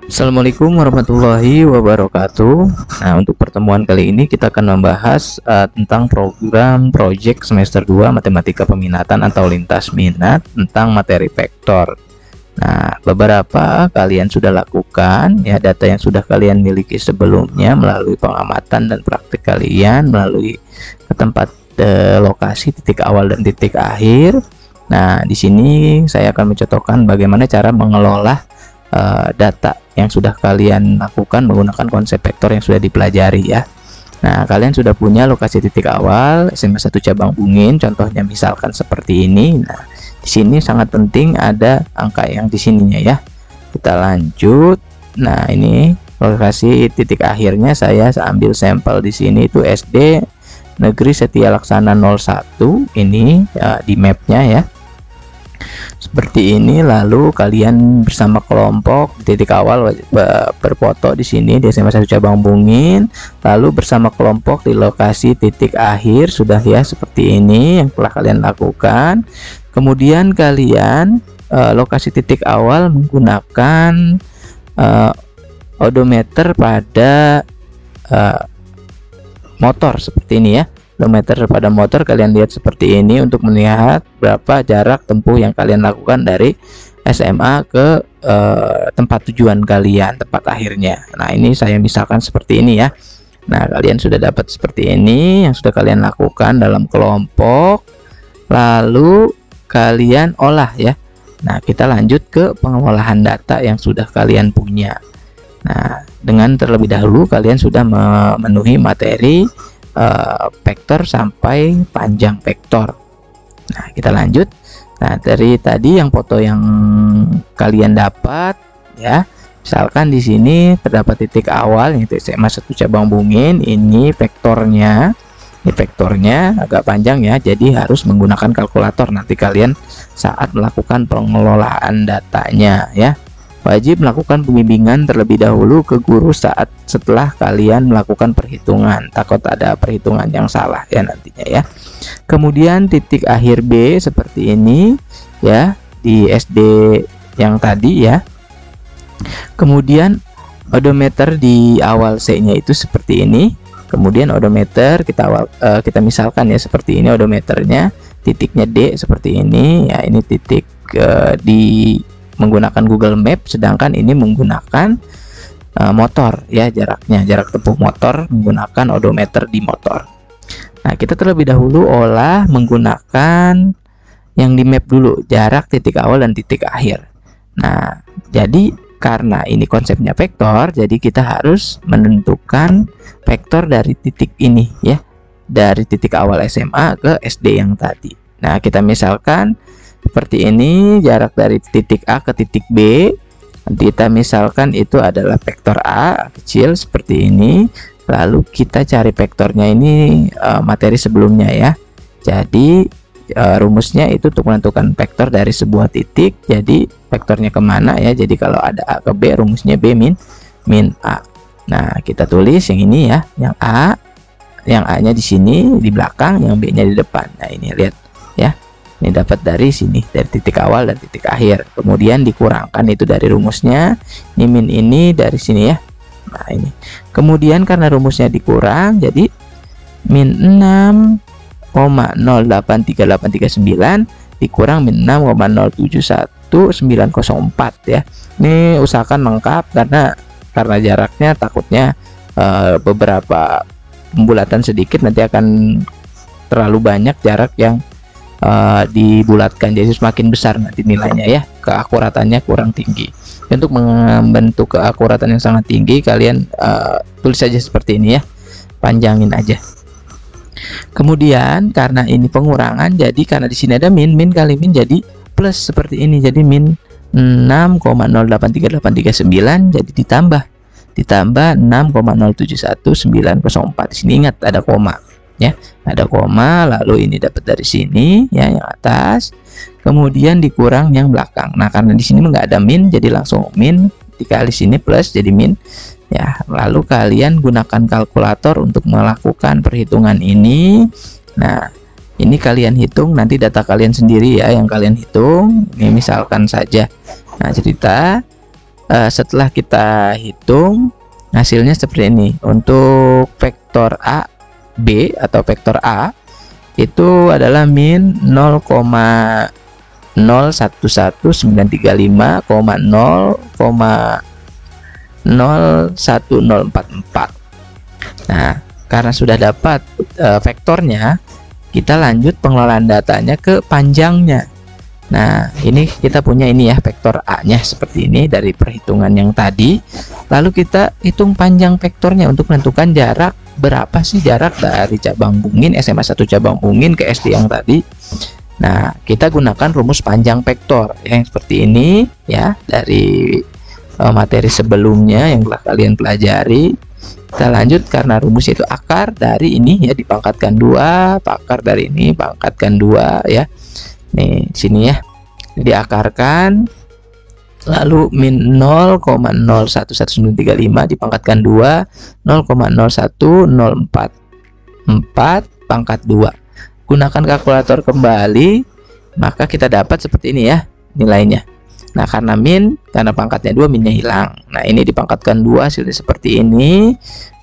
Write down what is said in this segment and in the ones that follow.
Assalamualaikum warahmatullahi wabarakatuh. Nah, untuk pertemuan kali ini kita akan membahas tentang program project semester 2 Matematika Peminatan atau Lintas Minat tentang materi vektor. Nah, beberapa kalian sudah lakukan ya, data yang sudah kalian miliki sebelumnya melalui pengamatan dan praktik kalian melalui ke tempat lokasi titik awal dan titik akhir. Nah, di sini saya akan mencontohkan bagaimana cara mengelola data yang sudah kalian lakukan menggunakan konsep vektor yang sudah dipelajari ya. Nah, kalian sudah punya lokasi titik awal SMA 1 cabang Bungin, contohnya misalkan seperti ini. Nah, di sini sangat penting ada angka yang di sininya ya. Kita lanjut. Nah, ini lokasi titik akhirnya saya ambil sampel di sini itu SD Negeri Setia Laksana 01 ini di mapnya ya. Seperti ini, lalu kalian bersama kelompok di titik awal berfoto di sini di SMA 1 cabang Bungin, lalu bersama kelompok di lokasi titik akhir sudah ya, seperti ini yang telah kalian lakukan. Kemudian kalian lokasi titik awal menggunakan odometer pada motor seperti ini ya. Odometer pada motor kalian lihat seperti ini untuk melihat berapa jarak tempuh yang kalian lakukan dari SMA ke tempat tujuan kalian, tempat akhirnya. Nah, ini saya misalkan seperti ini ya. Nah, kalian sudah dapat seperti ini yang sudah kalian lakukan dalam kelompok, lalu kalian olah ya. Nah, kita lanjut ke pengolahan data yang sudah kalian punya. Nah, dengan terlebih dahulu kalian sudah memenuhi materi vektor sampai panjang vektor. Nah, kita lanjut. Nah, dari tadi yang foto yang kalian dapat ya, misalkan di sini terdapat titik awal yaitu SMA 1 cabang Bungin, ini vektornya. Ini vektornya agak panjang ya, jadi harus menggunakan kalkulator nanti kalian saat melakukan pengelolaan datanya ya. Wajib melakukan pembimbingan terlebih dahulu ke guru setelah kalian melakukan perhitungan, takut ada perhitungan yang salah ya nantinya ya. Kemudian titik akhir B seperti ini ya di SD yang tadi ya. Kemudian odometer di awal C-nya itu seperti ini. Kemudian odometer kita misalkan ya seperti ini odometernya, titiknya D seperti ini ya, ini titik di menggunakan Google Map, sedangkan ini menggunakan motor ya, jarak tempuh motor menggunakan odometer di motor. Nah, kita terlebih dahulu olah menggunakan yang di map dulu, jarak titik awal dan titik akhir. Nah, jadi karena ini konsepnya vektor, jadi kita harus menentukan vektor dari titik ini ya, dari titik awal SMA ke SD yang tadi. Nah, kita misalkan seperti ini, jarak dari titik A ke titik B. Kita misalkan itu adalah vektor A kecil seperti ini. Lalu kita cari vektornya ini materi sebelumnya ya. Jadi rumusnya itu untuk menentukan vektor dari sebuah titik. Jadi vektornya kemana ya. Jadi kalau ada A ke B, rumusnya B min A. Nah, kita tulis yang ini ya, yang A, yang A-nya di sini di belakang, yang B-nya di depan. Nah, ini lihat ya. Ini dapat dari sini, dari titik awal dan titik akhir. Kemudian dikurangkan itu dari rumusnya. Ini min ini dari sini ya. Nah, ini. Kemudian karena rumusnya dikurang, jadi min 6,083839 dikurang min 6,071904 ya. Ini usahakan lengkap karena jaraknya takutnya beberapa pembulatan sedikit nanti akan terlalu banyak jarak yang dibulatkan, jadi semakin besar nanti nilainya ya, keakuratannya kurang tinggi. Untuk membentuk keakuratan yang sangat tinggi kalian tulis saja seperti ini ya, panjangin aja. Kemudian karena ini pengurangan, jadi karena di sini ada min kali min jadi plus seperti ini, jadi min 6,083839 jadi ditambah 6,071904. Di sini ingat ada koma ya, ada koma, lalu ini dapat dari sini ya yang atas, kemudian dikurang yang belakang. Nah, karena di sini nggak ada min, jadi langsung min dikali sini plus jadi min ya. Lalu kalian gunakan kalkulator untuk melakukan perhitungan ini. Nah, ini kalian hitung nanti data kalian sendiri ya yang kalian hitung. Ini misalkan saja, nah cerita setelah kita hitung hasilnya seperti ini. Untuk vektor A B atau vektor A itu adalah min 0,011930,0,01044. Nah, karena sudah dapat vektornya, kita lanjut pengelolaan datanya ke panjangnya. Nah, ini kita punya ini ya, vektor A-nya seperti ini dari perhitungan yang tadi. Lalu kita hitung panjang vektornya untuk menentukan jarak, berapa sih jarak dari cabang Bungin, SMA 1 cabang Bungin ke SD yang tadi. Nah, kita gunakan rumus panjang vektor yang seperti ini ya, dari materi sebelumnya yang telah kalian pelajari. Kita lanjut karena rumus itu akar dari ini ya, dipangkatkan 2, akar dari ini pangkatkan 2 ya. Nih sini ya, diakarkan, lalu min 0,011935 dipangkatkan 2, 0,01044 pangkat 2. Gunakan kalkulator kembali, maka kita dapat seperti ini ya nilainya. Nah, karena pangkatnya 2, minnya hilang. Nah, ini dipangkatkan 2, hasilnya seperti ini.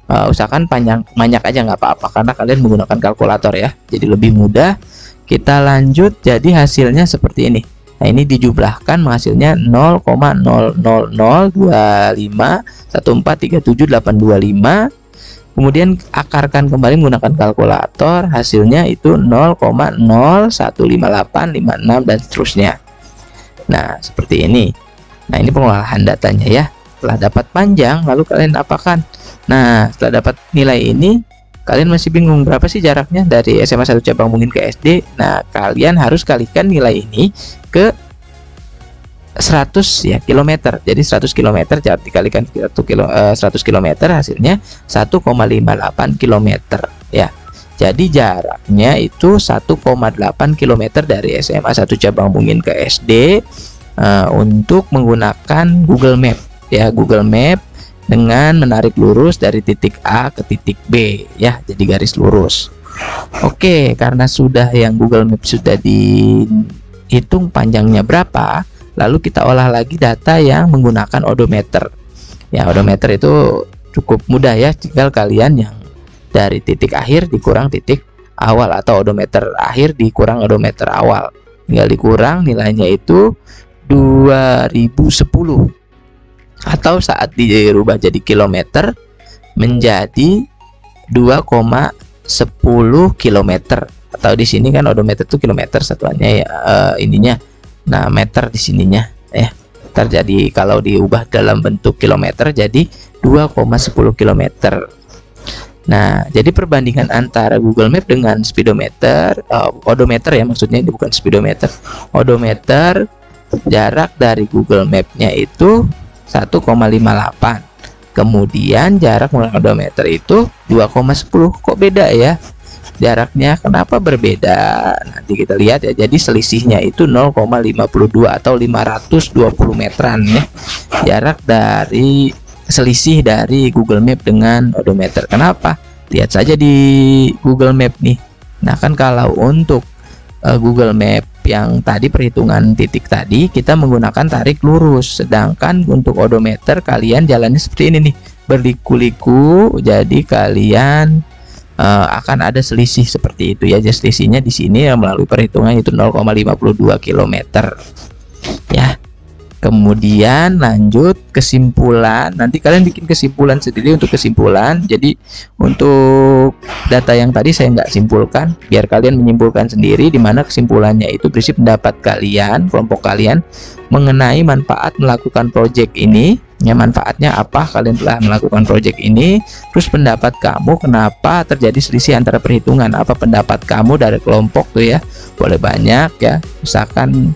Usahakan banyak aja nggak apa-apa, karena kalian menggunakan kalkulator ya, jadi lebih mudah. Kita lanjut, jadi hasilnya seperti ini. Nah, ini dijumlahkan hasilnya 0,000251437,825. Kemudian akarkan kembali menggunakan kalkulator, hasilnya itu 0,015856 dan seterusnya. Nah, seperti ini. Nah, ini pengolahan datanya ya. Setelah dapat panjang, lalu kalian apakan? Nah, setelah dapat nilai ini, kalian masih bingung berapa sih jaraknya dari SMA 1 cabang Bungin ke SD. Nah, kalian harus kalikan nilai ini ke 100 ya, kilometer. Jadi 100 km dikalikan 100 km hasilnya 1,58 km ya. Jadi jaraknya itu 1,8 km dari SMA 1 cabang Bungin ke SD untuk menggunakan Google Map ya, Google Map dengan menarik lurus dari titik A ke titik B ya, jadi garis lurus. Oke, karena sudah yang Google Map sudah dihitung panjangnya berapa, lalu kita olah lagi data yang menggunakan odometer. Ya, odometer itu cukup mudah ya, tinggal kalian yang dari titik akhir dikurang titik awal, atau odometer akhir dikurang odometer awal. Tinggal dikurang, nilainya itu 2010. Atau saat dirubah jadi kilometer menjadi 2,10 kilometer. Atau di sini kan odometer itu kilometer satuannya ya, ininya. Nah, meter di sininya ya. Terjadi kalau diubah dalam bentuk kilometer jadi 2,10 kilometer. Nah, jadi perbandingan antara Google Map dengan speedometer, odometer ya maksudnya, ini bukan speedometer. Odometer, jarak dari Google Map-nya itu 1,58. Kemudian jarak menggunakan odometer itu 2,10. Kok beda ya jaraknya? Kenapa berbeda? Nanti kita lihat ya. Jadi selisihnya itu 0,52 atau 520 meteran ya. Jarak dari selisih dari Google Map dengan odometer. Kenapa? Lihat saja di Google Map nih. Nah, kan kalau untuk Google Map yang tadi perhitungan titik tadi kita menggunakan tarik lurus, sedangkan untuk odometer kalian jalannya seperti ini nih, berliku-liku. Jadi kalian akan ada selisih seperti itu ya. Jadi selisihnya di sini melalui perhitungan itu 0,52 km ya. Kemudian lanjut kesimpulan. Nanti kalian bikin kesimpulan sendiri untuk kesimpulan. Jadi untuk data yang tadi saya nggak simpulkan, biar kalian menyimpulkan sendiri, di mana kesimpulannya itu berisi pendapat kalian, kelompok kalian mengenai manfaat melakukan project ini. Ya, manfaatnya apa kalian telah melakukan project ini. Terus pendapat kamu kenapa terjadi selisih antara perhitungan. Apa pendapat kamu dari kelompok tuh ya. Boleh banyak ya. Misalkan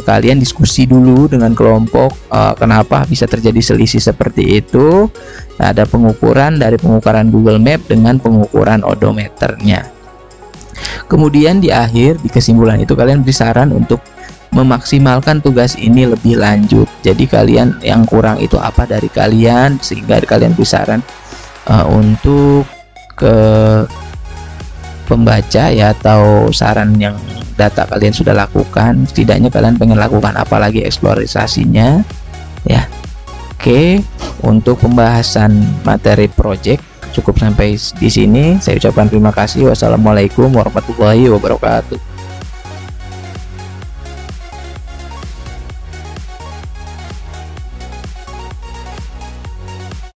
kalian diskusi dulu dengan kelompok kenapa bisa terjadi selisih seperti itu. Nah, ada pengukuran dari pengukuran Google Map dengan pengukuran odometernya. Kemudian di akhir, di kesimpulan itu kalian beri saran untuk memaksimalkan tugas ini lebih lanjut. Jadi kalian yang kurang itu apa dari kalian, sehingga kalian beri saran untuk ke pembaca ya, atau saran yang data kalian sudah lakukan, setidaknya kalian pengen lakukan apa lagi eksplorasinya ya. Oke, untuk pembahasan materi project cukup sampai di sini. Saya ucapkan terima kasih. Wassalamualaikum warahmatullahi wabarakatuh.